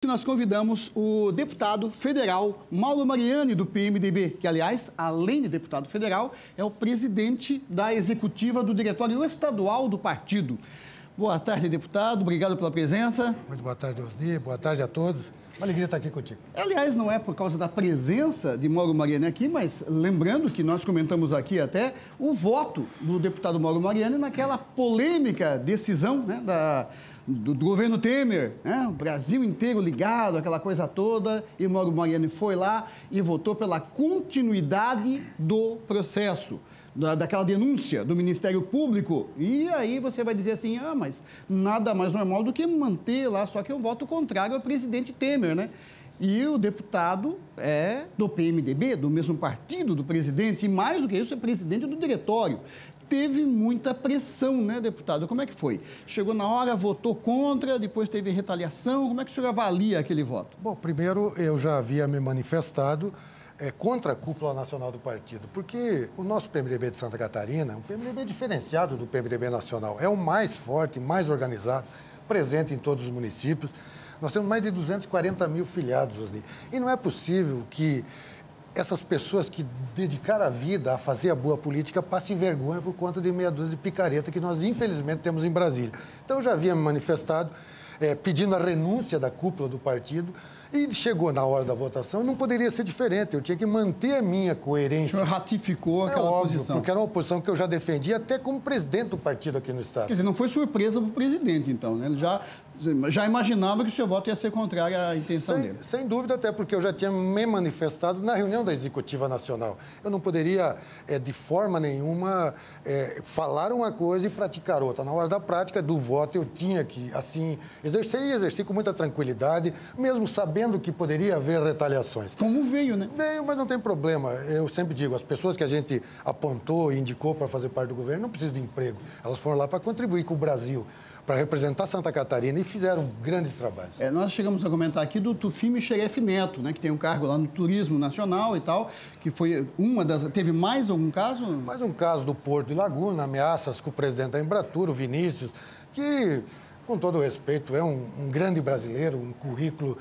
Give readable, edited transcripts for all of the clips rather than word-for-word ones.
Nós convidamos o deputado federal Mauro Mariani, do PMDB, que, aliás, além de deputado federal, é o presidente da executiva do diretório estadual do partido. Boa tarde, deputado. Obrigado pela presença. Muito boa tarde, Osni. Boa tarde a todos. Uma alegria estar aqui contigo. Aliás, não é por causa da presença de Mauro Mariani aqui, mas lembrando que nós comentamos aqui até o voto do deputado Mauro Mariani naquela polêmica decisão, né, do governo Temer, né? O Brasil inteiro ligado, aquela coisa toda, e Mauro Mariani foi lá e votou pela continuidade do processo, daquela denúncia do Ministério Público. E aí você vai dizer assim, mas nada mais normal do que manter lá, só que é um voto contrário ao presidente Temer, né? E o deputado é do PMDB, do mesmo partido do presidente, e mais do que isso, é presidente do diretório. Teve muita pressão, né, deputado? Como é que foi? Chegou na hora, votou contra, depois teve retaliação. Como é que o senhor avalia aquele voto? Bom, primeiro, eu já havia me manifestado contra a cúpula nacional do partido, porque o nosso PMDB de Santa Catarina, um PMDB diferenciado do PMDB nacional, é o mais forte, mais organizado, presente em todos os municípios. Nós temos mais de 240 mil filiados, Osni. E não é possível que essas pessoas que dedicaram a vida a fazer a boa política passem vergonha por conta de meia dúzia de picareta que nós, infelizmente, temos em Brasília. Então, eu já havia me manifestado pedindo a renúncia da cúpula do partido e chegou na hora da votação, não poderia ser diferente. Eu tinha que manter a minha coerência. O senhor ratificou aquela posição. Porque era uma posição que eu já defendia até como presidente do partido aqui no Estado. Quer dizer, não foi surpresa para o presidente, então, né? Ele já imaginava que o seu voto ia ser contrário à intenção dele. Sem dúvida, até porque eu já tinha me manifestado na reunião da Executiva Nacional. Eu não poderia, de forma nenhuma, falar uma coisa e praticar outra. Na hora da prática do voto, eu tinha que, assim, exercer com muita tranquilidade, mesmo sabendo que poderia haver retaliações. Como veio, né? Veio, mas não tem problema. Eu sempre digo, as pessoas que a gente apontou e indicou para fazer parte do governo não precisam de emprego. Elas foram lá para contribuir com o Brasil, para representar Santa Catarina e fizeram grandes trabalhos. Nós chegamos a comentar aqui do Tufime Xeref Neto, né, que tem um cargo lá no Turismo Nacional e tal, que foi uma das... Teve mais algum caso? Mais um caso do Porto de Laguna, ameaças com o presidente da Embratur, o Vinícius, que, com todo o respeito, é um grande brasileiro, um currículo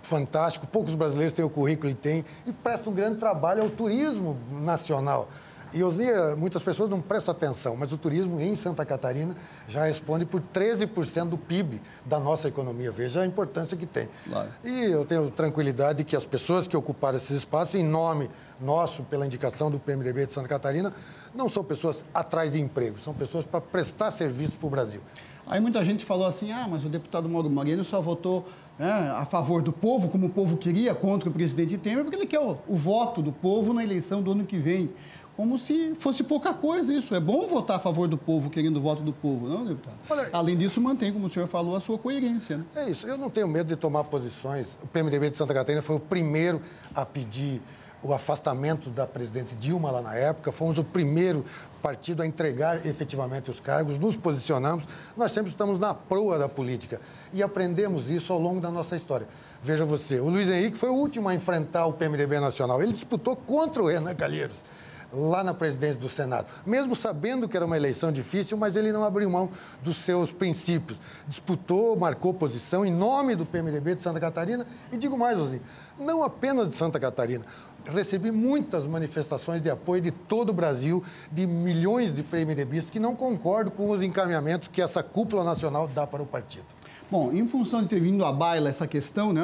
fantástico. Poucos brasileiros têm o currículo que tem e presta um grande trabalho ao turismo nacional. E, Osni, muitas pessoas não prestam atenção, mas o turismo em Santa Catarina já responde por 13% do PIB da nossa economia. Veja a importância que tem. Claro. E eu tenho tranquilidade que as pessoas que ocuparam esses espaços, em nome nosso, pela indicação do PMDB de Santa Catarina, não são pessoas atrás de emprego, são pessoas para prestar serviço para o Brasil. Aí muita gente falou assim, mas o deputado Mauro Mariani só votou a favor do povo, como o povo queria, contra o presidente Temer, porque ele quer o voto do povo na eleição do ano que vem. Como se fosse pouca coisa isso. É bom votar a favor do povo, querendo o voto do povo, não, deputado? Olha, além disso, mantém, como o senhor falou, a sua coerência, né? É isso. Eu não tenho medo de tomar posições. O PMDB de Santa Catarina foi o primeiro a pedir o afastamento da presidente Dilma lá na época. Fomos o primeiro partido a entregar efetivamente os cargos, nos posicionamos. Nós sempre estamos na proa da política e aprendemos isso ao longo da nossa história. Veja você, o Luiz Henrique foi o último a enfrentar o PMDB nacional. Ele disputou contra o Renan Calheiros, lá na presidência do Senado, mesmo sabendo que era uma eleição difícil, mas ele não abriu mão dos seus princípios. Disputou, marcou posição em nome do PMDB de Santa Catarina e digo mais, Osni, não apenas de Santa Catarina. Recebi muitas manifestações de apoio de todo o Brasil, de milhões de PMDBistas que não concordam com os encaminhamentos que essa cúpula nacional dá para o partido. Bom, em função de ter vindo à baila essa questão, né,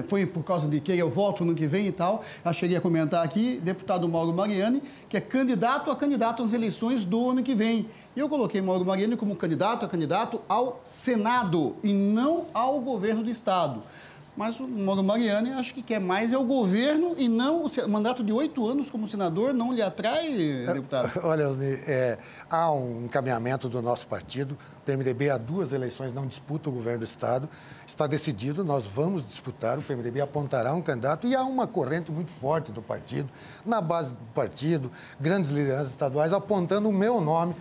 foi por causa de que eu volto no que vem e tal, eu cheguei a comentar aqui, deputado Mauro Mariani, que é candidato às eleições do ano que vem. E eu coloquei Mauro Mariani como candidato ao Senado e não ao governo do Estado. Mas o Mauro Mariani acho que quer mais é o governo e não o mandato de 8 anos como senador não lhe atrai, deputado? Olha, Osni, há um encaminhamento do nosso partido. O PMDB há 2 eleições não disputa o governo do Estado. Está decidido, nós vamos disputar. O PMDB apontará um candidato e há uma corrente muito forte do partido, na base do partido, grandes lideranças estaduais apontando o meu nome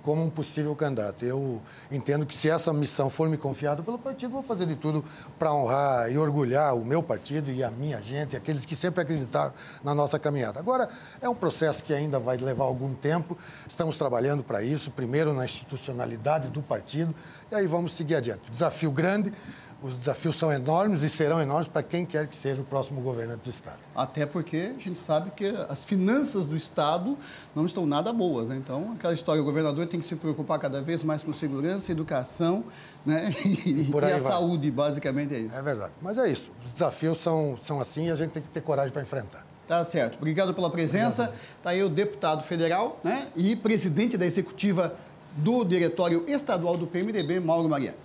como um possível candidato. Eu entendo que se essa missão for me confiada pelo partido, vou fazer de tudo para honrar e orgulhar o meu partido e a minha gente, aqueles que sempre acreditaram na nossa caminhada. Agora, é um processo que ainda vai levar algum tempo, estamos trabalhando para isso, primeiro na institucionalidade do partido, e aí vamos seguir adiante. Desafio grande, os desafios são enormes e serão enormes para quem quer que seja o próximo governante do Estado. Até porque a gente sabe que as finanças do Estado não estão nada boas, né? Então, aquela história, o governador tem que se preocupar cada vez mais com segurança, educação, né? E a saúde, basicamente é isso. É verdade. Mas é isso. Os desafios são assim e a gente tem que ter coragem para enfrentar. Tá certo. Obrigado pela presença. Está aí o deputado federal, né? E presidente da executiva do Diretório Estadual do PMDB, Mauro Mariani.